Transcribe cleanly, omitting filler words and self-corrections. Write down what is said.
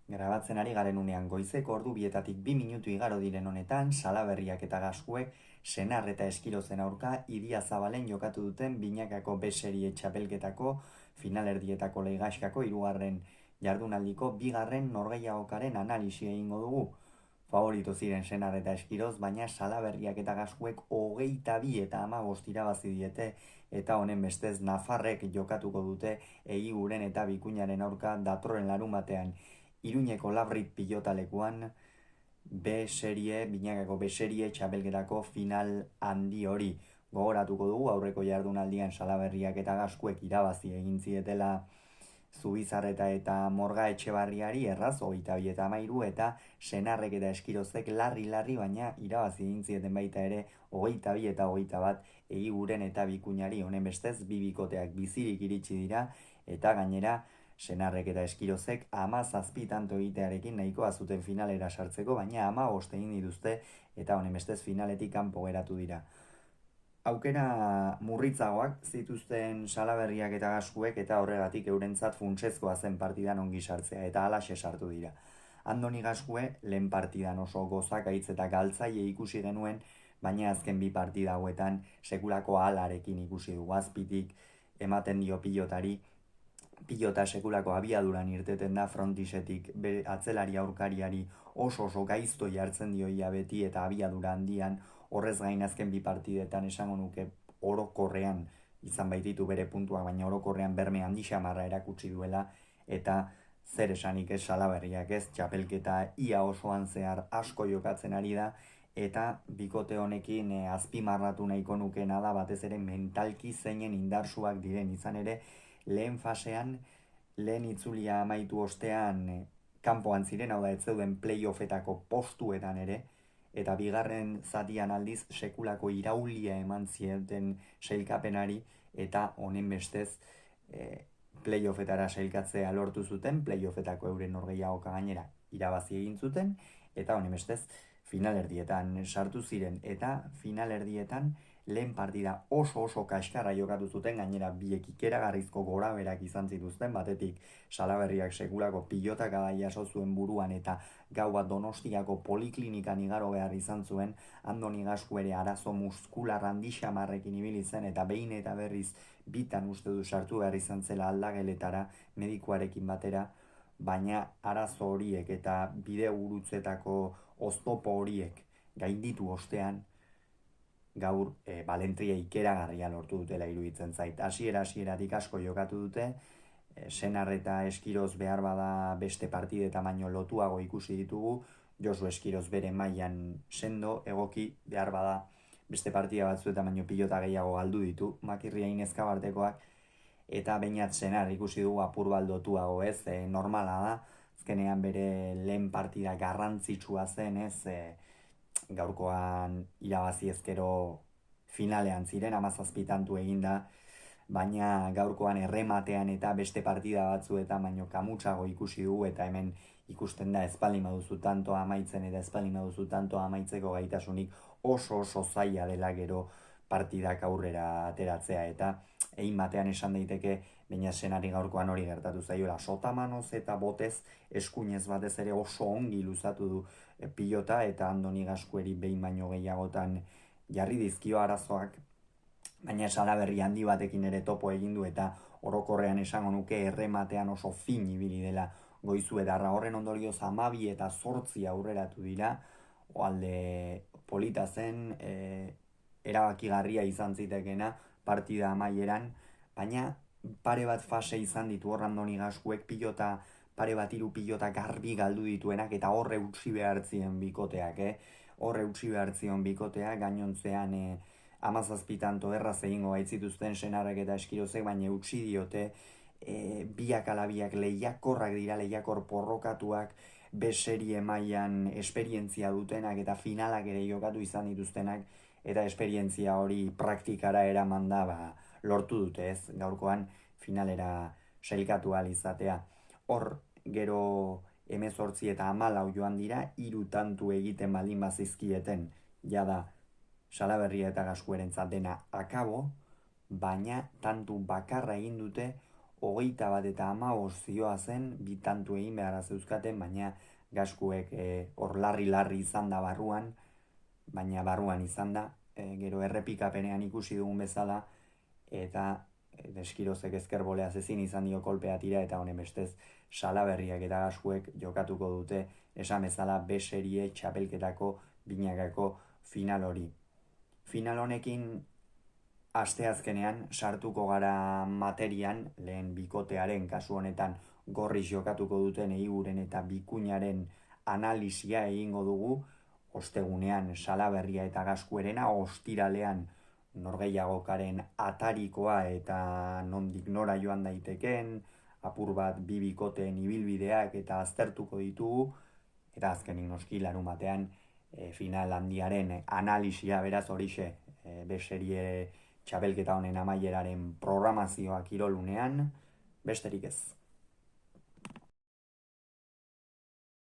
Grabatzen ari garen unean goizeko ordu bietatik 2 minutu igaro diren honetan, Salaberriak eta Gaskuek Senar eta Eskirozen aurka Idia Zabalen jokatu duten binakako B-serie txapelketako finalerdietako leigaskako hirugarren jardunaldiko bigarren norgehiagokaren analisia egingo dugu. Favorito ziren Senar eta Eskiroz, baina Salaberriak eta Gaskuek 22-15 irabazi diete eta honen bestez Nafarrek jokatuko dute Egiguren eta Bikuñaren aurka datorren larunbatean Iruñeko Labrit pilotalekuan binakako B-serie txapelketako final handi hori. Gogoratuko dugu aurreko jardunaldian Salaberriak eta Gaskuek irabazi egin zietela Zubizarreta eta Morga Etxebarriari erraz 22-13 eta Senarrek eta Eskirozek larri baina irabazi egin zieten baita ere 22 eta 21 Egiguren eta Bikuñari. Honen bestez bi bikoteak bizirik iritsi dira eta gainera Senarrek eta Eskirozek 17 tanto egitearekin nahikoa zuten finalera sartzeko, baina 15 egin dituzte eta honen bestez finaletik kanpo geratu dira. Aukera murritzagoak zituzten Salaberriak eta Gaskuek eta horregatik eurentzat funtsezkoa zen partidan ongi sartzea eta halaxe sartu dira. Andoni Gaskue lehen partidan oso gozakaitz eta galtzaile ikusi genuen, baina azken bi partida hauetan sekulako alarekin ikusi dugu. Azpitik ematen dio pilota sekulako abiaduran irteten da frontisetik atzelari aurkariari oso gaizto jartzen dio ia beti eta abiadura handian. Horrez gain azken bi partidetan esango nuke orokorrean izan baititu bere puntuak, baina orokorrean berme handi xamarra erakutsi duela eta zer esanik ez Salaberriak ez txapelketa ia osoan zehar asko jokatzen ari da eta bikote honekin azpimarratu nahiko nukeena da batez ere mentalki zeinen indarsuak diren. Izan ere lehen fasean, lehen itzulia amaitu ostean kanpoan ziren, hau da ez zeuden playoffetako postuetan ere, eta bigarren zatian aldiz sekulako iraulia eman zieten sailkapenari eta honen bestez playoffetara sailkatzea lortu zuten, playoffetako euren norgehiagoka gainera irabazi egin zuten eta honen bestez finalerdietan sartu ziren eta finalerdietan lehen partida oso kaskarra jokatu zuten, gainera biek ikeragarrizko goraberak izan zituzten, batetik Salaberriak sekulako pilotakada jaso zuen buruan eta gau bat Donostiako poliklinikan igaro behar izan zuen. Andoni Gasku ere arazo muskular handi xamarrekin ibili zen eta behin eta berriz bitan uste du sartu behar izan zela aldageletara medikuarekin batera, baina arazo horiek eta bide gurutzetako oztopo horiek gainditu ostean gaur balentria ikeragarria lortu dutela iruditzen zait. Hasieratik asko jokatu dute, Senar eta Eskiroz behar bada beste partideta baino lotuago ikusi ditugu, Josu Eskiroz bere mailan sendo, egoki, behar bada beste partida batzuetan baino pilota gehiago galdu ditu, Makirria Inezka bartekoak, eta bainat Senar ikusi dugu apur baldotuago ez, normala da, azkenean bere lehen partida garrantzitsua zen ez, gaurkoan irabazi ezkero finalean ziren 17 tantu eginda, baina gaurkoan errematean eta beste partida batzuetan baino kamutsago ikusi dugu eta hemen ikusten da espaldi baduzu tantoa amaitzen eta espaldi baduzu tantoa amaitzeko gaitasunik oso zaila dela gero partidak aurrera ateratzea eta egin batean esan daiteke baina Senari gaurkoan hori gertatu zaiola. Sotamanoz eta botez eskuinez batez ere oso ongi luzatu du pilota eta Andoni Gaskueri behin baino gehiagotan jarri dizkio arazoak, baina Salaberri handi batekin ere topo egin du eta orokorrean esango nuke errematean oso fin ibili dela Goizuetarra. Horren ondorioz 12 eta 8 aurreratu dira, alde polita zen, erabakigarria izan zitekena partida amaieran, baina pare bat fase izan ditu hor Andoni Gaskuek pilota, pare bat hiru pilota garbi galdu dituenak eta horre utzi behartzien bikoteak, horre utzi behartzion bikoteak, gainontzean 17 tanto erraz egingo baitzituzten Senarrek eta Eskirozek, baina utzi diote biak ala biak lehiakorrak dira, lehiakor porrokatuak, B-serie mailan esperientzia dutenak eta finalak ere jokatu izan dituztenak eta esperientzia hori praktikara eraman da lortu dute ez, gaurkoan finalera sailkatu ahal izatea. Hor gero 18 eta 14 joan dira, 3 tantu egiten baldin bazizkieten, jada Salaberria eta Gaskuerentzat dena akabo, baina tantu bakarra egin dute 1 eta 15 zioa zen, 2 tantu egin beharra zeuzkaten, baina Gaskuek hor larri izan da barruan, baina barruan izan da, gero errepikapenean ikusi dugun bezala, eta Deskirozek ezkerboleaz ezin izan dio kolpea tira, eta honen bestez Salaberriak eta Gaskuek jokatuko dute esan bezala B serie txapelketako binakako final hori. Final honekin asteazkenean sartuko gara materian, lehen bikotearen kasu honetan Gorriz jokatuko duten Eiguren eta Bikuñaren analisia egingo dugu, ostegunean Salaberria eta Gaskuerena, ostiralean norgehiagokaren atarikoa eta nondik nora joan daiteken, apur bat bi bikoteen ibilbideak eta aztertuko ditugu, eta azkenik noski larunbatean final handiaren analisia, beraz horixe B serie txapelketa honen amaieraren programazioa kirolunean, besterik ez.